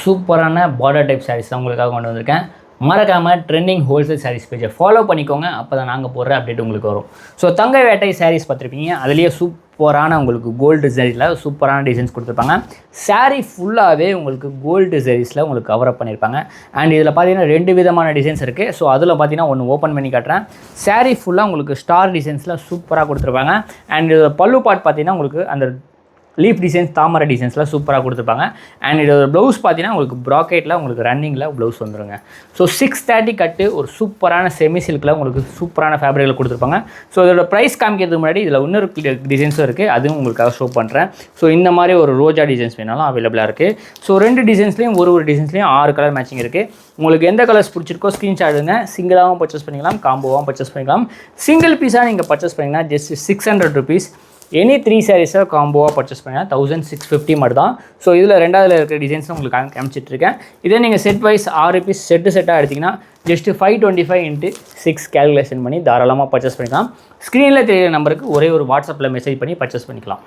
சூப்பரான border type saris தான் உங்களுக்காக கொண்டு வந்திருக்கேன். மறக்காமல் ட்ரெண்டிங் ஹோல்சேல் சாரீஸ் பேஜை ஃபாலோ பண்ணிக்கோங்க. அப்போ தான் நாங்கள் போடுற அப்டேட் உங்களுக்கு வரும். ஸோ தங்க வேட்டை சாரீஸ் பார்த்துருப்பீங்க. அதுலேயே சூப்பரான உங்களுக்கு கோல்டு சாரீஸில் சூப்பரான டிசைன்ஸ் கொடுத்துருப்பாங்க. சாரீ ஃபுல்லாகவே உங்களுக்கு கோல்டு சாரீஸில் உங்களுக்கு கவர் அப் பண்ணியிருப்பாங்க. அண்ட் இதில் பார்த்தீங்கன்னா 2 விதமான டிசைன்ஸ் இருக்குது. ஸோ அதில் பார்த்தீங்கன்னா ஒன்று ஓப்பன் பண்ணி காட்டுறேன். சாரீ ஃபுல்லாக உங்களுக்கு ஸ்டார் டிசைன்ஸில் சூப்பராக கொடுத்துருப்பாங்க. அண்ட் பல்லு பார்ட் பார்த்தீங்கன்னா உங்களுக்கு அந்த லீஃப் டிசைன்ஸ் தாமரை டிசைன்ஸ்லாம் சூப்பராக கொடுத்துருப்பாங்க. அண்ட் இதோட ப்ளவுஸ் பார்த்தீங்கன்னா உங்களுக்கு ப்ராக்கெட்டில் உங்களுக்கு ரன்னிங்கில் ப்ளவுஸ் வந்துருங்க. ஸோ 630 கட்டு ஒரு சூப்பரான செமி சில்கில் உங்களுக்கு சூப்பரான ஃபேப்ரிக்கில் கொடுத்துருப்பாங்க. ஸோ இதோட ப்ரைஸ் காமிக்கிறதுக்கு முன்னாடி இதில் இன்னொரு டிசைன்ஸும் இருக்குது, அதுவும் உங்களுக்காக ஷோ பண்ணுறேன். ஸோ இந்த மாதிரி ஒரு ரோஜா டிசைன்ஸ் வேணாலும் அவைலபிளாக இருக்குது. ஸோ 2 டிசைன்ஸ்லேயும் ஒரு டிசைன்ஸ்லேயும் 6 கலர் மேட்சிங் இருக்குது. உங்களுக்கு எந்த கலர்ஸ் பிடிச்சிருக்கோ ஸ்க்ரீன்ஷாட் எடுங்க. சிங்கிளாகவும் பர்ச்சேஸ் பண்ணிக்கலாம், காம்போவாகவும் பர்ச்சேஸ் பண்ணிக்கலாம். சிங்கிள் பீஸாக நீங்கள் பர்ச்சேஸ் பண்ணிங்கன்னா ஜஸ்ட் 600 ருபீஸ். எனி 3 சாரீஸாக காம்போவாக பர்ச்சேஸ் பண்ணிங்கன்னா 1650 மட்டும் தான். ஸோ இதில் 2ஆவதுல இருக்கிற டிசைன்ஸ் உங்களுக்கு காமிச்சிட்ருக்கேன். இதே நீங்கள் செட் வைஸ் 6 பீஸ் செட்டாக எடுத்திங்கன்னா ஜஸ்ட் 525 × 6 கேல்குலேஷன் பண்ணி தாராளமாக பர்ச்சேஸ் பண்ணிக்கலாம். ஸ்க்ரீனில் தெரியிற நம்பருக்கு ஒரே ஒரு வாட்ஸ்அப்பில் மெசேஜ் பண்ணி பர்ச்சேஸ் பண்ணிக்கலாம்.